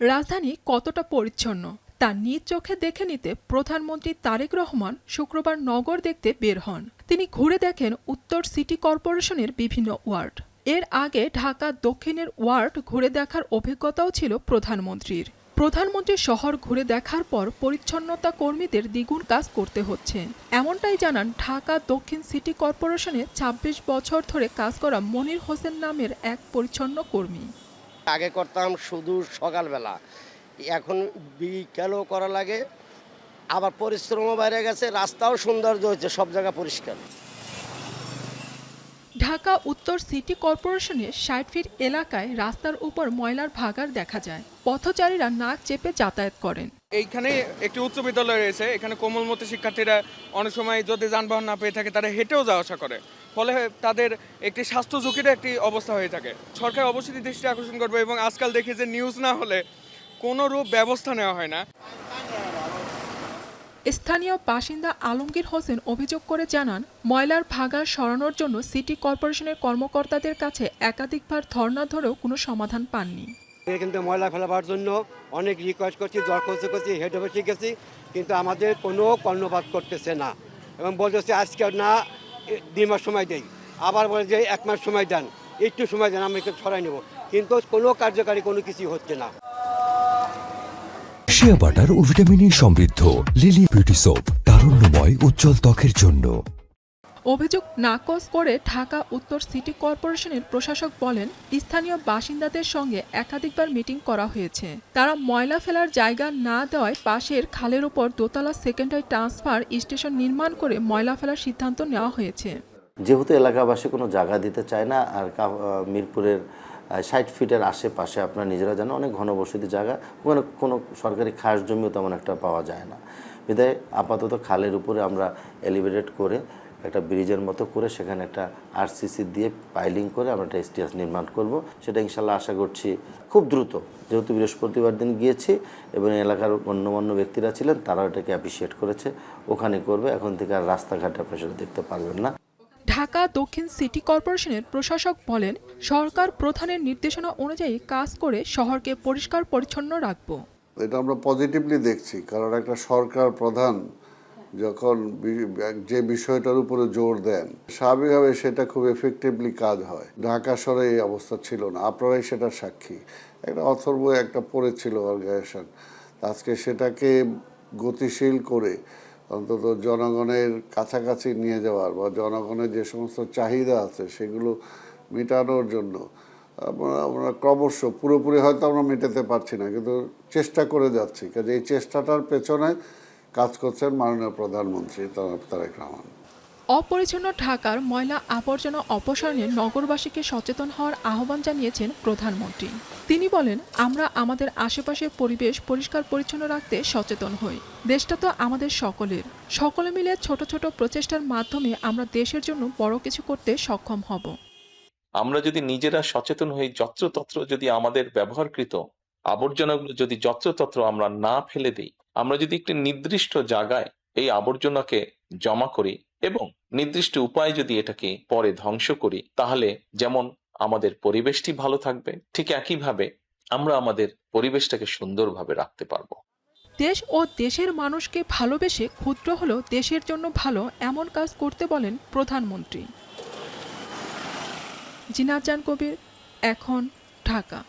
রাজধানী কতটা পরিচ্ছন্ন তা নিজ চোখে দেখে নিতে প্রধানমন্ত্রী তারেক রহমান শুক্রবার নগর দেখতে বের হন। তিনি ঘুরে দেখেন উত্তর সিটি কর্পোরেশনের বিভিন্ন ওয়ার্ড। এর আগে ঢাকা দক্ষিণের ওয়ার্ড ঘুরে দেখার অভিজ্ঞতাও ছিল প্রধানমন্ত্রীর। প্রধানমন্ত্রী শহর ঘুরে দেখার পর পরিচ্ছন্নতা কর্মীদের দ্বিগুণ কাজ করতে হচ্ছে, এমনটাই জানান ঢাকা দক্ষিণ সিটি কর্পোরেশনে ২৬ বছর ধরে কাজ করা মনির হোসেন নামের এক পরিচ্ছন্ন কর্মী। আগে করতাম শুধু সকালবেলা, এখন বিকেলও করা লাগে, আবার পরিশ্রমও বাইরে গেছে, রাস্তাও সৌন্দর্য হয়েছে, সব জায়গা পরিষ্কার। ঢাকা উত্তর সিটি কর্পোরেশনের ৬০ ফিট এলাকায় রাস্তার উপর ময়লার ভাগাড় দেখা যায়। পথচারীরা নাক চেপে যাতায়াত করেন। এইখানে একটি উচ্চ বিদ্যালয় রয়েছে, এখানে কোমলমতি শিক্ষার্থীরা অনেক সময় যদি যানবাহন না পেয়ে থাকে তারা হেঁটেও যাওয়া আসা করে, ফলে তাদের একটি স্বাস্থ্য ঝুঁকির একটি অবস্থা হয়ে থাকে। সরকার অবশ্যই দৃষ্টি আকর্ষণ করবে এবং আজকাল দেখি যে নিউজ না হলে কোনো রূপ ব্যবস্থা নেওয়া হয় না। স্থানীয় বাসিন্দা আলমগীর হোসেন অভিযোগ করে জানান, ময়লার ভাগাড় সরানোর জন্য সিটি কর্পোরেশনের কর্মকর্তাদের কাছে একাধিকবার ধর্ণা ধরেও কোনো সমাধান পাননি। কিন্তু ময়লা ফেলাবার জন্য অনেক রিকোয়েস্ট করছি, দরখাস্ত করছি, হেড অফিসে গেছি, কিন্তু আমাদের কোনো কর্ণপাত করতেছে না এবং বলতেছে আজকে না 2 মাস সময় দেই, আবার বলে যে 1 মাস সময় দেন, একটু সময় দেন, আমরা একটু ছড়াই নেব, কিন্তু কোনো কার্যকারী কোনো কিছু হচ্ছে না। শিয়া বাটার ও ভিটামিন সমৃদ্ধ লিলি বিউটি সোপ, তারুণ্যময় উজ্জ্বল ত্বকের জন্য। অভিযোগ নাকচ করে ঢাকা উত্তর সিটি কর্পোরেশনের প্রশাসক বলেন, স্থানীয় বাসিন্দাদের সঙ্গে একাধিকবার মিটিং করা হয়েছে। তারা ময়লা ফেলার জায়গা না দেওয়ায় পাশের খালের উপর দোতলা সেকেন্ডারি ট্রান্সফার স্টেশন নির্মাণ করে ময়লা ফেলার সিদ্ধান্ত নেওয়া হয়েছে। যেহেতু এলাকাবাসী কোনো জায়গা দিতে চায় না, আর মিরপুরের ৬০ ফিটের আশেপাশে আপনারা নিজেরা জানেন অনেক ঘনবসতি জায়গা, ওখানে কোনো সরকারি খাস জমিও তেমন একটা পাওয়া যায় না। বিধায় আপাতত খালের উপরে আমরা এলিভেটেড করে একটা ব্রিজের মতো করে সেখানে একটা আরসিসি দিয়ে পাইলিং করে আমরা একটা এসটিএস নির্মাণ করব। সেটা ইনশাল্লাহ আশা করছি খুব দ্রুত, যেহেতু বৃহস্পতিবার দিন গিয়েছি এবং এলাকার গণ্যমান্য ব্যক্তিরা ছিলেন, তারাও এটাকে অ্যাপ্রিসিয়েট করেছে, ওখানে করবে। এখন থেকে আর রাস্তাঘাটে আপনারা সেটা দেখতে পারবেন না। ঢাকা দক্ষিণ সিটি কর্পোরেশনের প্রশাসক বলেন, সরকার প্রধানের নির্দেশনা অনুযায়ী কাজ করে শহরকে পরিষ্কার পরিচ্ছন্ন রাখব। এটা আমরা পজিটিভলি দেখছি, কারণ একটা সরকার প্রধান যখন যে বিষয়টার উপরে জোর দেন, স্বাভাবিকভাবে সেটা খুব এফেক্টিভলি কাজ হয়। ঢাকা শহরে এই অবস্থা ছিল না, আপনারাই সেটার সাক্ষী। একটা অথর্ব একটা পড়েছিল অর্গানাইজেশন, আজকে সেটাকে গতিশীল করে অন্তত জনগণের কাছাকাছি নিয়ে যাওয়ার বা জনগণের যে সমস্ত চাহিদা আছে সেগুলো মেটানোর জন্য আমরা ক্রমশ, পুরোপুরি হয়তো আমরা মেটাতে পারছি না, কিন্তু চেষ্টা করে যাচ্ছি। কাজে এই চেষ্টাটার পেছনে কাজ করছেন মাননীয় প্রধানমন্ত্রী তারেক রহমান। অপরিচ্ছন্ন ঢাকার ময়লা আবর্জনা অপসারণে নগরবাসীকে সচেতন হওয়ার আহ্বান জানিয়েছেন প্রধানমন্ত্রী। তিনি বলেন, আমরা আমাদের আশেপাশের পরিবেশ পরিষ্কার পরিচ্ছন্ন রাখতে সচেতন হই। দেশটা তো আমাদের সকলের, সকলে মিলে ছোট ছোট প্রচেষ্টার মাধ্যমে আমরা দেশের জন্য বড় কিছু করতে সক্ষম হব। আমরা যদি নিজেরা সচেতন হই, যত্রতত্র যদি আমাদের ব্যবহারকৃত আবর্জনাগুলো যদি যত্রতত্র আমরা না ফেলে দিই, আমরা যদি একটি নির্দিষ্ট জায়গায় এই আবর্জনাকে জমা করি এবং নির্দিষ্ট উপায়ে যদি এটাকে পরে ধ্বংস করি, তাহলে যেমন আমাদের পরিবেশটি ভালো থাকবে, ঠিক একইভাবে আমরা আমাদের পরিবেশটাকে সুন্দরভাবে রাখতে পারবো। দেশ ও দেশের মানুষকে ভালোবেসে ক্ষুদ্র হলেও দেশের জন্য ভালো এমন কাজ করতে বলেন প্রধানমন্ত্রী। জিনাত জান কবির, এখন, ঢাকা।